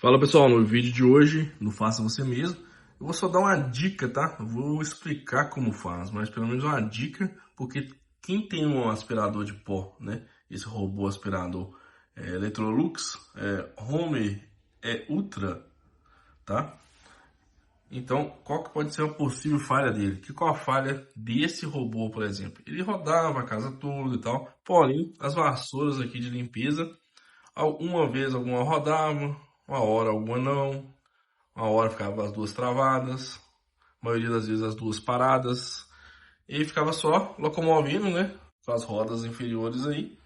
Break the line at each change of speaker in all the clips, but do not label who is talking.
Fala pessoal, no vídeo de hoje, no Faça Você Mesmo, eu vou só dar uma dica, tá? Eu vou explicar como faz, mas pelo menos uma dica, porque quem tem um aspirador de pó, né? Esse robô aspirador Electrolux, Home Ultra, tá? Então, qual que pode ser a possível falha dele? Qual a falha desse robô, por exemplo? Ele rodava a casa toda e tal, porém, as vassouras aqui de limpeza, uma vez alguma rodava, uma hora alguma não, uma hora ficava as duas travadas, a maioria das vezes as duas paradas, e ficava só locomovendo, né, com as rodas inferiores aí,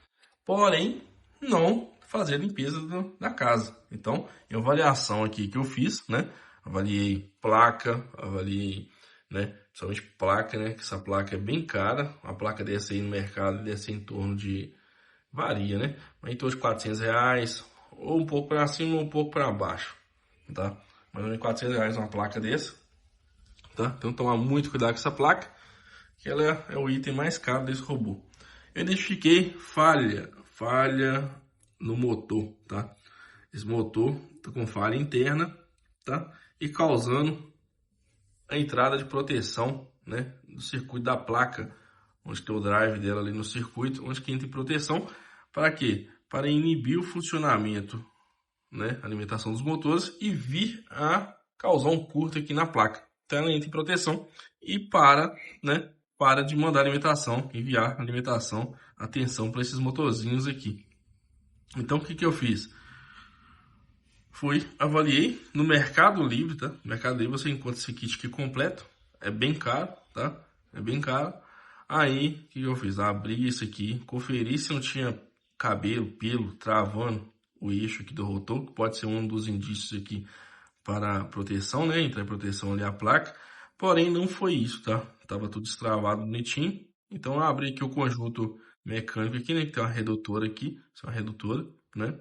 porém, não fazia a limpeza da casa. Então, em avaliação aqui que eu fiz, né, avaliei placa, avaliei, né, principalmente placa, né, que essa placa é bem cara, a placa dessa aí no mercado deve ser em torno de, varia, né, mas em torno de R$ 400, ou um pouco para cima ou um pouco para baixo, tá? Mais ou menos R$ 400 uma placa dessa, tá? Então tomar muito cuidado com essa placa, que ela é o item mais caro desse robô. Eu identifiquei falha no motor, tá? Esse motor tá com falha interna, tá? E causando a entrada de proteção, né, do circuito da placa, onde tem o drive dela ali no circuito, onde que entra em proteção, para quê? Para inibir o funcionamento, né, alimentação dos motores e vir a causar um curto aqui na placa. Então ela entra em proteção e para de mandar alimentação, enviar alimentação, atenção para esses motorzinhos aqui. Então o que eu fiz? Avaliei no Mercado Livre, tá? No Mercado Livre você encontra esse kit aqui completo, é bem caro, tá? É bem caro. Aí, o que eu fiz? Abri isso aqui, conferi se não tinha cabelo, pelo, travando o eixo aqui do rotor, que pode ser um dos indícios aqui para proteção, né? Entrar em proteção ali a placa. Porém, não foi isso, tá? Tava tudo destravado bonitinho. Então, eu abri aqui o conjunto mecânico aqui, né? Que tem uma redutora aqui, isso é uma redutora, né?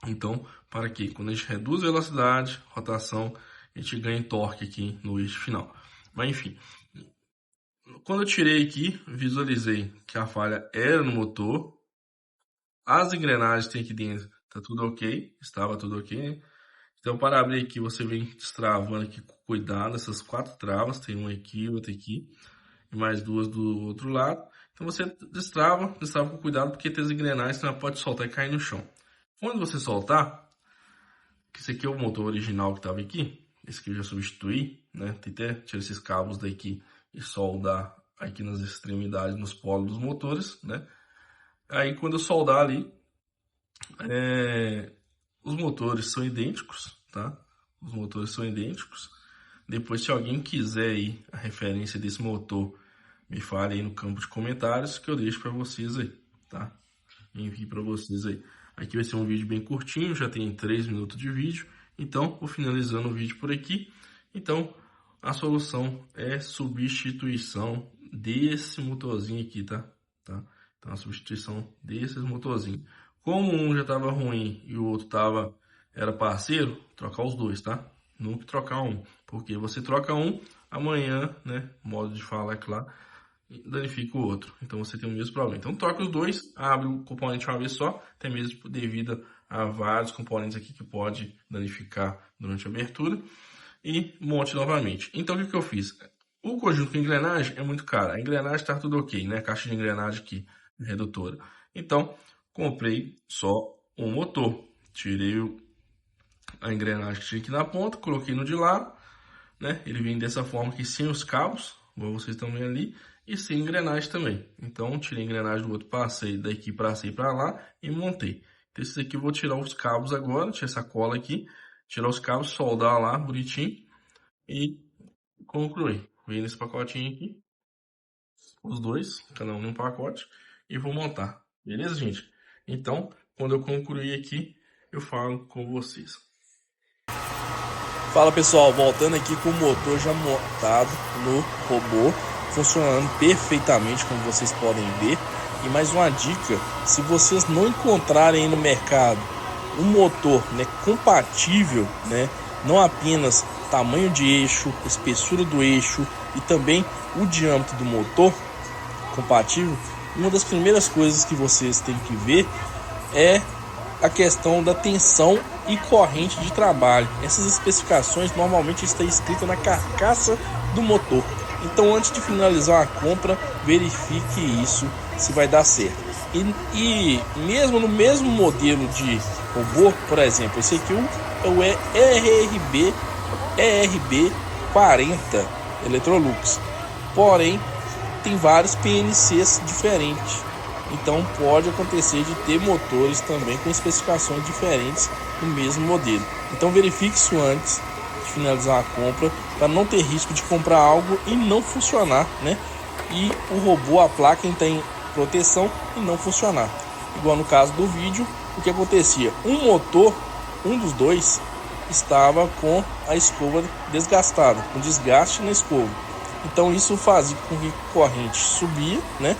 Então, para que quando a gente reduz a velocidade, rotação, a gente ganha torque aqui no eixo final. Mas enfim, quando eu tirei aqui, visualizei que a falha era no motor. As engrenagens tem aqui dentro, tá tudo ok, estava tudo ok, né? Então, para abrir aqui, você vem destravando aqui com cuidado, essas 4 travas, tem uma aqui, outra aqui, e mais 2 do outro lado. Então, você destrava com cuidado, porque tem as engrenagens, então ela pode soltar e cair no chão. Quando você soltar, que esse aqui é o motor original que estava aqui, esse aqui eu já substituí, né? Tem até tirar esses cabos daqui e soldar aqui nas extremidades, nos polos dos motores, né? Aí quando eu soldar ali, os motores são idênticos, tá? Os motores são idênticos. Depois, se alguém quiser aí a referência desse motor, me fale aí no campo de comentários que eu deixo para vocês aí, tá? Envio para vocês aí. Aqui vai ser um vídeo bem curtinho, já tem 3 minutos de vídeo. Então, vou finalizando o vídeo por aqui. Então, a solução é substituição desse motorzinho aqui, tá? Então, a substituição desses motorzinhos. Como um já estava ruim e o outro era parceiro, trocar os dois, tá? Nunca trocar um. Porque você troca um, amanhã, né? Modo de falar, é claro, danifica o outro. Então você tem o mesmo problema. Então troca os dois, abre o componente uma vez só, até mesmo devido a vários componentes aqui que pode danificar durante a abertura, e monte novamente. Então o que eu fiz? O conjunto com engrenagem é muito caro. A engrenagem está tudo ok, né? A caixa de engrenagem aqui, redutora. Então comprei só um motor. Tirei a engrenagem que tinha aqui na ponta, coloquei no de lá, né? Ele vem dessa forma aqui, sem os cabos, como vocês estão vendo ali, e sem engrenagem também. Então, tirei a engrenagem do outro, passei daqui, passei para lá e montei. Então, esse aqui eu vou tirar os cabos agora, tirar essa cola aqui, tirar os cabos, soldar lá, bonitinho, e concluir. Vem nesse pacotinho aqui, os dois, cada um em um pacote, e vou montar. Beleza, gente? Então, quando eu concluir aqui, eu falo com vocês. Fala pessoal, voltando aqui com o motor já montado no robô, funcionando perfeitamente, como vocês podem ver. E mais uma dica, se vocês não encontrarem no mercado um motor, né, compatível, né, não apenas tamanho de eixo, espessura do eixo e também o diâmetro do motor compatível, uma das primeiras coisas que vocês têm que ver é a questão da tensão e corrente de trabalho. Essas especificações normalmente estão escritas na carcaça do motor. Então, antes de finalizar a compra, verifique isso, se vai dar certo. E mesmo no mesmo modelo de robô, por exemplo, esse aqui é o ERB 40 Electrolux, porém tem vários PNCs diferentes, então pode acontecer de ter motores também com especificações diferentes no mesmo modelo. Então verifique isso antes de finalizar a compra, para não ter risco de comprar algo e não funcionar, né? E o robô, a placa tem proteção e não funcionar. Igual no caso do vídeo, o que acontecia? Um motor, um dos dois, estava com a escova desgastada, com desgaste na escova. Então isso fazia com que a corrente subia, né?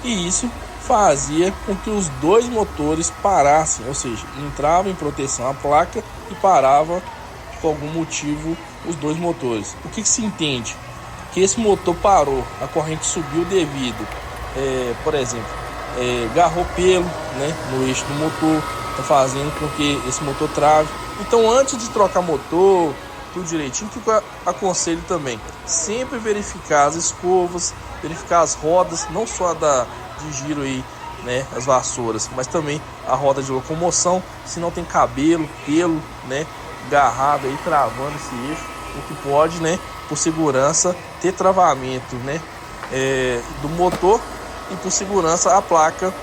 E isso fazia com que os dois motores parassem, ou seja, entrava em proteção a placa e parava por algum motivo os dois motores. O que se entende? Que esse motor parou, a corrente subiu devido, por exemplo, garrou pelo, né, no eixo do motor, tá fazendo com que esse motor trave. Então, antes de trocar motor, tudo direitinho, o que eu aconselho também? Sempre verificar as escovas, verificar as rodas, não só de giro aí, né, as vassouras, mas também a roda de locomoção, se não tem cabelo, pelo, né, agarrado aí, travando esse eixo, o que pode, né, por segurança, ter travamento, né, do motor, e por segurança a placa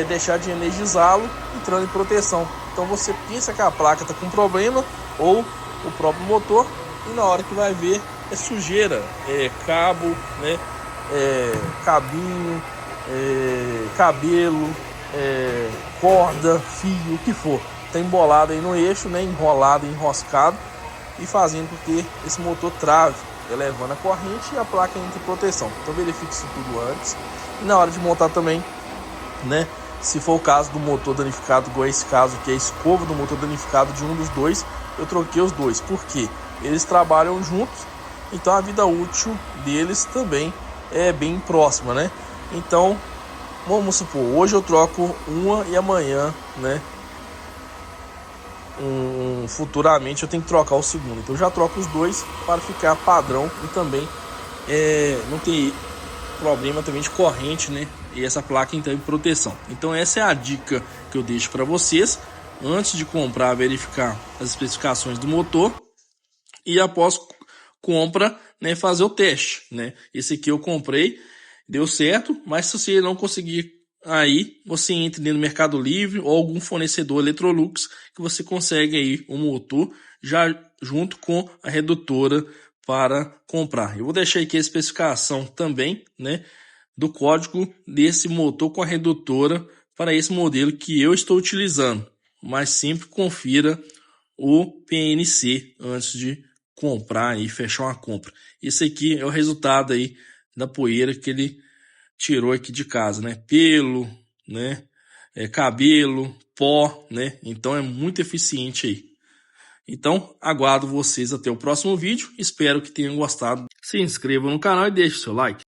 deixar de energizá-lo, entrando em proteção. Então você pensa que a placa está com problema, ou o próprio motor, e na hora que vai ver é sujeira, cabo, né, cabinho, cabelo, corda, fio, o que for, tá embolado aí no eixo, né, enrolado, enroscado, e fazendo com que esse motor trave, elevando a corrente e a placa entre em proteção. Então verifique isso tudo antes, e na hora de montar também, né, se for o caso do motor danificado, igual esse caso que é a escova do motor danificado de um dos dois, eu troquei os dois, porque eles trabalham juntos, então a vida útil deles também é bem próxima, né? Então, vamos supor, hoje eu troco uma e amanhã, né, futuramente eu tenho que trocar o segundo. Então eu já troco os dois para ficar padrão e também não ter problema também de corrente, né? E essa placa então em proteção. Então essa é a dica que eu deixo para vocês. Antes de comprar, verificar as especificações do motor, e após compra, né, fazer o teste, né? Esse aqui eu comprei, deu certo, mas se você não conseguir, aí você entra dentro do Mercado Livre ou algum fornecedor Electrolux que você consegue aí um motor já junto com a redutora para comprar. Eu vou deixar aqui a especificação também, né, do código desse motor com a redutora para esse modelo que eu estou utilizando, mas sempre confira o PNC antes de comprar e fechar uma compra. Esse aqui é o resultado aí da poeira que ele tirou aqui de casa, né? Pelo, né? Cabelo, pó, né? Então é muito eficiente aí. Então aguardo vocês até o próximo vídeo. Espero que tenham gostado. Se inscrevam no canal e deixe seu like.